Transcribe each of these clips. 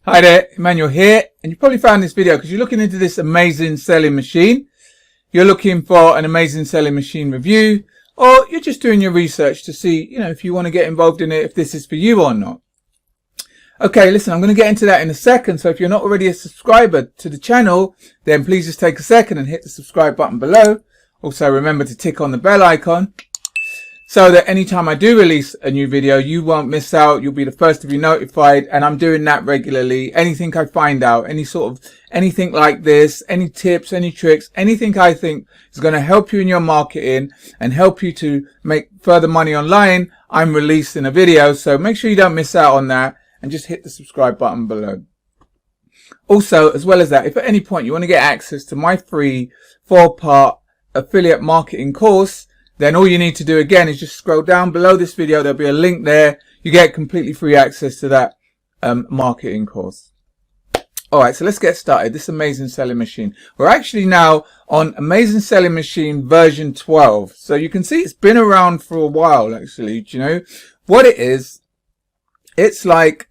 Hi there, Emmanuel here, and you probably found this video because you're looking into this amazing selling machine. You're looking for an amazing selling machine review, or you're just doing your research to see, if you want to get involved in it, if this is for you or not. Okay, listen, I'm going to get into that in a second. So if you're not already a subscriber to the channel, then please just take a second and hit the subscribe button below. Also, remember to tick on the bell icon, so that anytime I do release a new video, you won't miss out. You'll be the first to be notified. And I'm doing that regularly. Anything I find out, anything like this, any tips, any tricks, anything I think is going to help you in your marketing and help you to make further money online, I'm releasing a video. So make sure you don't miss out on that and just hit the subscribe button below. Also, as well as that, if at any point you want to get access to my free 4-part affiliate marketing course, then all you need to do again is just scroll down below this video. There'll be a link there. You get completely free access to that marketing course. All right, so let's get started. This amazing selling machine. We're actually now on Amazing Selling Machine version 12. So you can see it's been around for a while, actually. Do you know what it is? It's like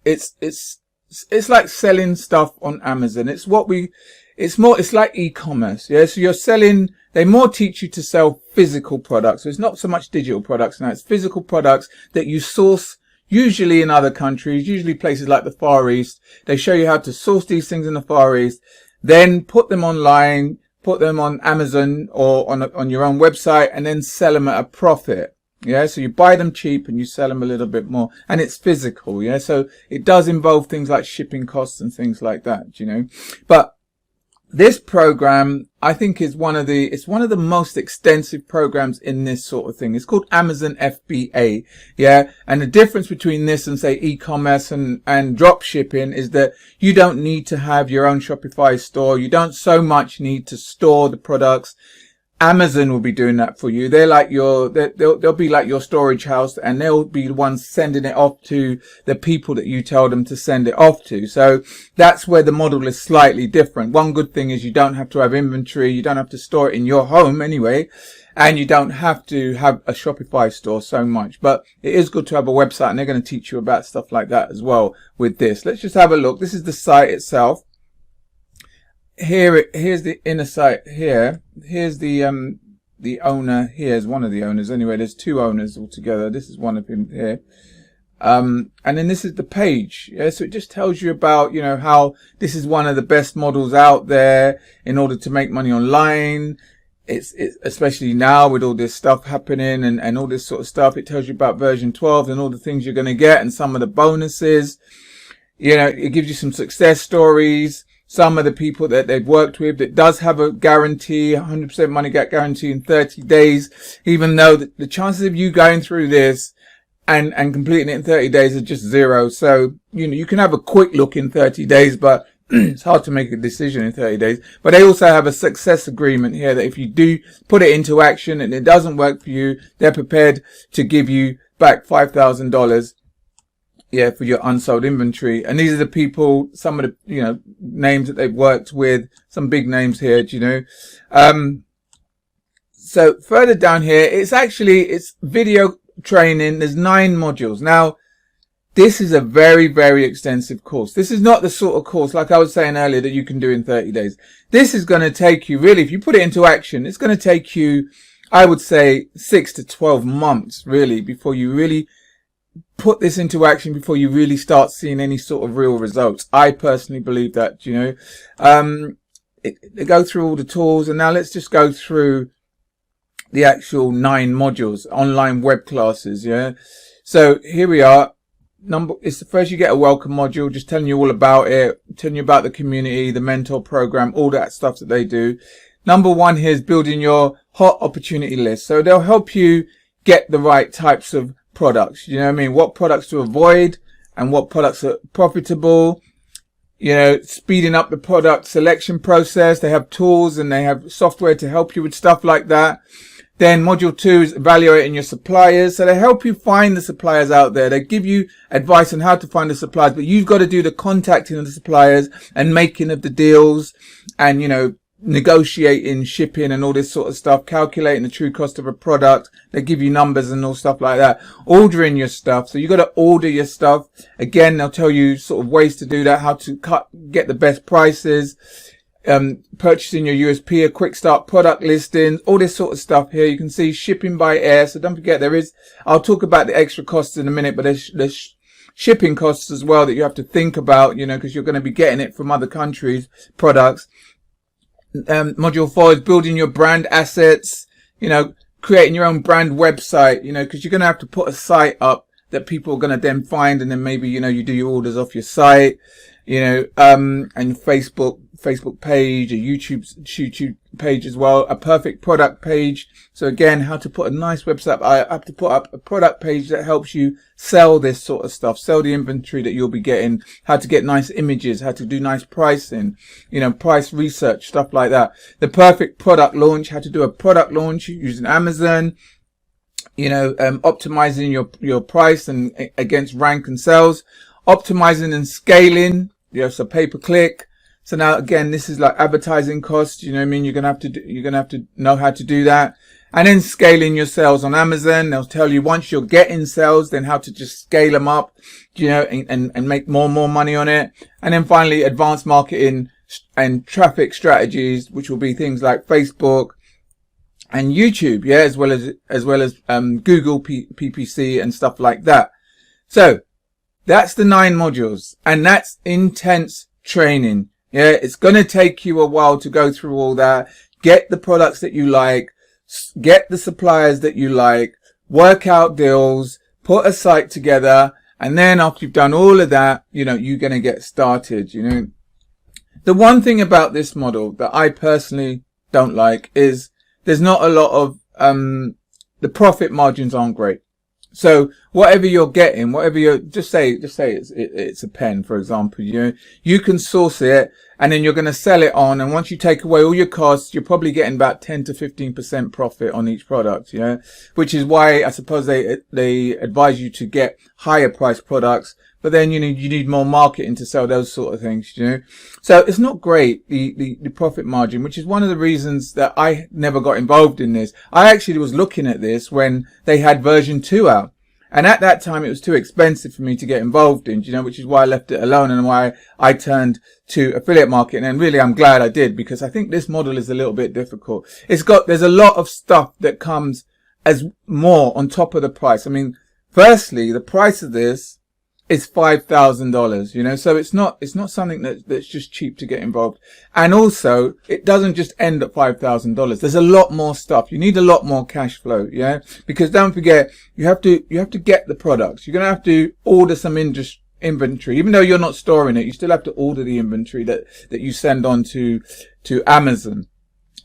like selling stuff on Amazon. It's like e-commerce. Yeah. So you're selling. They more teach you to sell physical products. So it's not so much digital products now. It's physical products that you source usually in other countries, usually places like the Far East. They show you how to source these things in the Far East, then put them online, put them on Amazon or on your own website, and then sell them at a profit. Yeah. So you buy them cheap and you sell them a little bit more, and it's physical. Yeah. So it does involve things like shipping costs and things like that, but this program, I think, is one of the most extensive programs in this sort of thing. It's called Amazon FBA. Yeah. And the difference between this and say e-commerce and drop shipping is that you don't need to have your own Shopify store. You don't so much need to store the products. Amazon will be doing that for you. They're like they'll be like your storage house, and they'll be the ones sending it off to the people that you tell them to send it off to. So that's where the model is slightly different. One good thing is you don't have to have inventory. You don't have to store it in your home anyway. And you don't have to have a Shopify store so much, but it is good to have a website, and they're going to teach you about stuff like that as well with this. Let's just have a look. This is the site itself. Here's the inner site here. Here's the owner. Here's one of the owners. Anyway, there's two owners altogether. This is one of him here. And then this is the page. Yeah, so it just tells you about, how this is one of the best models out there in order to make money online. It's especially now with all this stuff happening and all this sort of stuff. It tells you about version 12 and all the things you're going to get and some of the bonuses. It gives you some success stories. Some of the people that they've worked with. That does have a guarantee, 100% money back guarantee in 30 days, even though the chances of you going through this and completing it in 30 days are just zero. So, you can have a quick look in 30 days, but it's hard to make a decision in 30 days. But they also have a success agreement here that if you do put it into action and it doesn't work for you, they're prepared to give you back $5,000. Yeah, for your unsold inventory. And these are the people, some of the, names that they've worked with, some big names here, so further down here, it's video training. There's 9 modules. Now, this is a very, very extensive course. This is not the sort of course, like I was saying earlier, that you can do in 30 days. This is going to take you, really, if you put it into action, it's going to take you, I would say, 6 to 12 months, really, before you really put this into action, before you really start seeing any sort of real results. I personally believe that, they go through all the tools, and now let's just go through the actual 9 modules, online web classes. Yeah. So here we are. It's the first, you get a welcome module, just telling you all about it, telling you about the community, the mentor program, all that stuff that they do. Number 1 here is building your hot opportunity list. So they'll help you get the right types of products, what products to avoid and what products are profitable, speeding up the product selection process. They have tools and they have software to help you with stuff like that. Then module 2 is evaluating your suppliers. So they help you find the suppliers out there. They give you advice on how to find the suppliers, but you've got to do the contacting of the suppliers and making of the deals and, negotiating shipping and all this sort of stuff, calculating the true cost of a product. They give you numbers and all stuff like that. Ordering your stuff. So you got to order your stuff. Again, they'll tell you sort of ways to do that, how to get the best prices, purchasing your USP, a quick start product listings, all this sort of stuff here. You can see shipping by air. So don't forget I'll talk about the extra costs in a minute, but there's shipping costs as well that you have to think about, because you're going to be getting it from other countries, products. Module 4 is building your brand assets, creating your own brand website, because you're going to have to put a site up that people are going to then find, and then maybe, you do your orders off your site, and Facebook page, a YouTube page as well, a perfect product page. So again, how to put a nice website. I have to put up a product page that helps you sell this sort of stuff, sell the inventory that you'll be getting, how to get nice images, how to do nice pricing, price research, stuff like that. The perfect product launch, how to do a product launch using Amazon, optimizing your price and against rank and sales, optimizing and scaling, so pay-per-click. So now again, this is like advertising costs, you're going to have to know how to do that. And then scaling your sales on Amazon. They'll tell you once you're getting sales, then how to just scale them up, and make more and more money on it. And then finally, advanced marketing and traffic strategies, which will be things like Facebook and YouTube, as well as Google PPC and stuff like that. So that's the 9 modules, and that's intense training. It's going to take you a while to go through all that, get the products that you like, get the suppliers that you like, work out deals, put a site together, and then after you've done all of that, you're going to get started, The one thing about this model that I personally don't like is there's not a lot of, the profit margins aren't great. So whatever you're getting, just say it's a pen, for example, you can source it and then you're going to sell it on. And once you take away all your costs, you're probably getting about 10 to 15% profit on each product, which is why I suppose they advise you to get higher priced products. But then, you need more marketing to sell those sort of things, So it's not great, the profit margin, which is one of the reasons that I never got involved in this. I actually was looking at this when they had version 2 out. And at that time, it was too expensive for me to get involved in, which is why I left it alone and why I turned to affiliate marketing. And really, I'm glad I did, because I think this model is a little bit difficult. There's a lot of stuff that comes as more on top of the price. I mean, firstly, the price of this is $5,000, so it's not something that's just cheap to get involved. And also, it doesn't just end at $5,000. There's a lot more stuff. You need a lot more cash flow, because don't forget, you have to get the products. You're going to have to order some inventory. Even though you're not storing it, you still have to order the inventory that you send on to Amazon.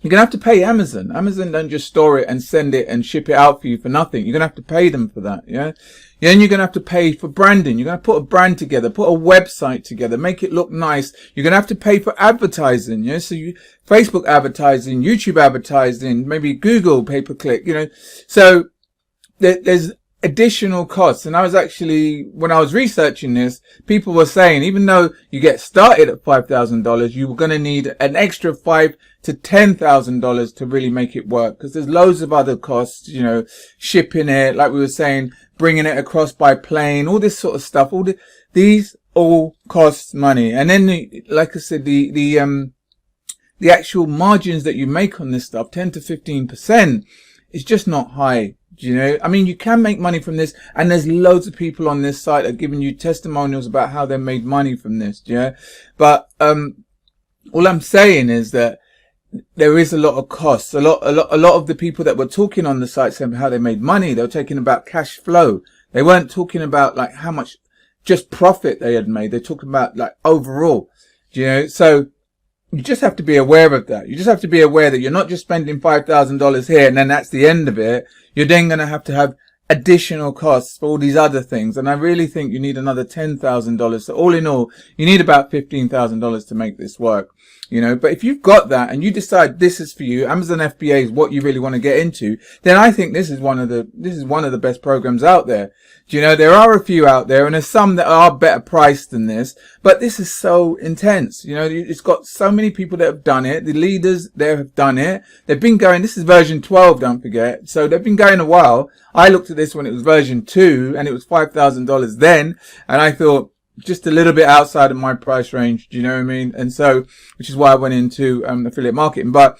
You're going to have to pay Amazon. Amazon don't just store it and send it and ship it out for you for nothing. You're going to have to pay them for that, Then you're going to have to pay for branding. You're going to put a brand together, put a website together, make it look nice. You're going to have to pay for advertising, So Facebook advertising, YouTube advertising, maybe Google pay-per-click, So there's additional costs. And I was actually, when I was researching this, people were saying, even though you get started at $5,000, you were going to need an extra $5,000 to $10,000 to really make it work. Because there's loads of other costs, shipping it, like we were saying, bringing it across by plane, all this sort of stuff. These all cost money. And then, like I said, the actual margins that you make on this stuff, 10 to 15%, is just not high. I mean, you can make money from this, and there's loads of people on this site that are giving you testimonials about how they made money from this, But, all I'm saying is that there is a lot of costs. A lot of the people that were talking on the site saying how they made money, they were talking about cash flow. They weren't talking about like how much just profit they had made. They're talking about like overall, so you just have to be aware of that. You just have to be aware that you're not just spending $5,000 here and then that's the end of it. You're then going to have additional costs for all these other things. And I really think you need another $10,000. So all in all, you need about $15,000 to make this work, but if you've got that and you decide this is for you, Amazon FBA is what you really want to get into, then I think this is one of the best programs out there. Do you know, there are a few out there, and there's some that are better priced than this, but this is so intense. You know, it's got so many people that have done it. The leaders there have done it. They've been going, this is version 12, don't forget. So they've been going a while. I looked at this when it was version 2, and it was $5,000 then, and I thought, just a little bit outside of my price range. Do you know what I mean? And so, which is why I went into affiliate marketing. But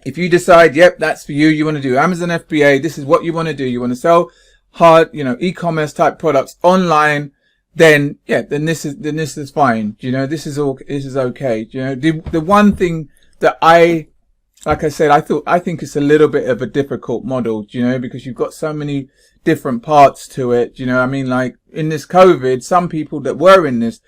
if you decide, yep, that's for you, you want to do Amazon FBA, this is what you want to do. You want to sell hard, you know, e-commerce type products online, then yeah, then this is fine. Do you know, this is okay. Do you know, the one thing that like I said, I think it's a little bit of a difficult model, you know, because you've got so many different parts to it. You know, I mean, like in this COVID, some people that were in this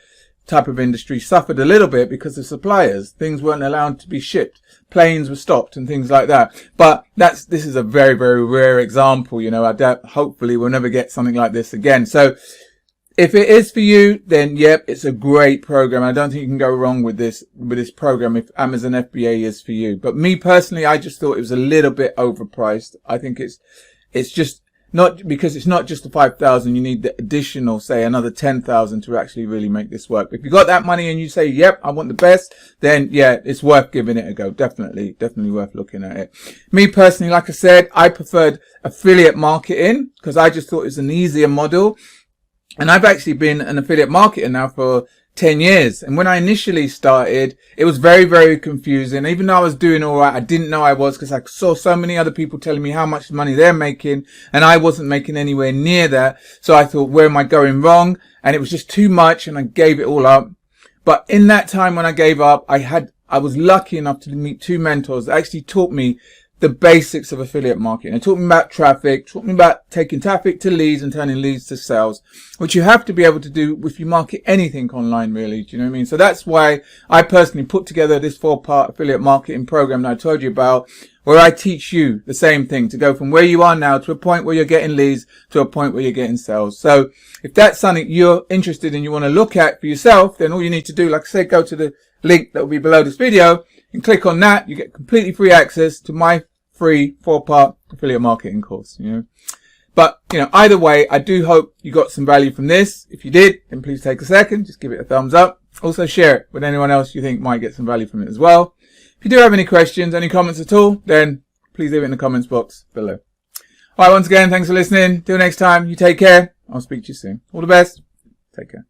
type of industry suffered a little bit because of suppliers. Things weren't allowed to be shipped. Planes were stopped and things like that. But this is a very, very rare example. You know, hopefully we'll never get something like this again. So if it is for you, then yep, it's a great program. I don't think you can go wrong with this program if Amazon FBA is for you. But me personally, I just thought it was a little bit overpriced. I think it's just not, because it's not just the 5,000. You need the additional, say, another 10,000 to actually really make this work. If you got that money and you say, yep, I want the best, then yeah, it's worth giving it a go. Definitely worth looking at it. Me personally, like I said, I preferred affiliate marketing because I just thought it was an easier model. And I've actually been an affiliate marketer now for 10 years. And when I initially started, it was very, very confusing. Even though I was doing all right, I didn't know I was, because I saw so many other people telling me how much money they're making, and I wasn't making anywhere near that. So I thought, where am I going wrong? And it was just too much, and I gave it all up. But in that time when I gave up, I was lucky enough to meet 2 mentors that actually taught me the basics of affiliate marketing. It taught me about traffic, taught me about taking traffic to leads and turning leads to sales, which you have to be able to do if you market anything online, really. Do you know what I mean? So that's why I personally put together this 4-part affiliate marketing program that I told you about, where I teach you the same thing, to go from where you are now to a point where you're getting leads to a point where you're getting sales. So if that's something you're interested in, you want to look at for yourself, then all you need to do, like I said, go to the link that will be below this video and click on that. You get completely free access to my free 4-part affiliate marketing course, you know. But, you know, either way, I do hope you got some value from this. If you did, then please take a second, just give it a thumbs up. Also share it with anyone else you think might get some value from it as well. If you do have any questions, any comments at all, then please leave it in the comments box below. Alright, once again, thanks for listening. Till next time, you take care. I'll speak to you soon. All the best. Take care.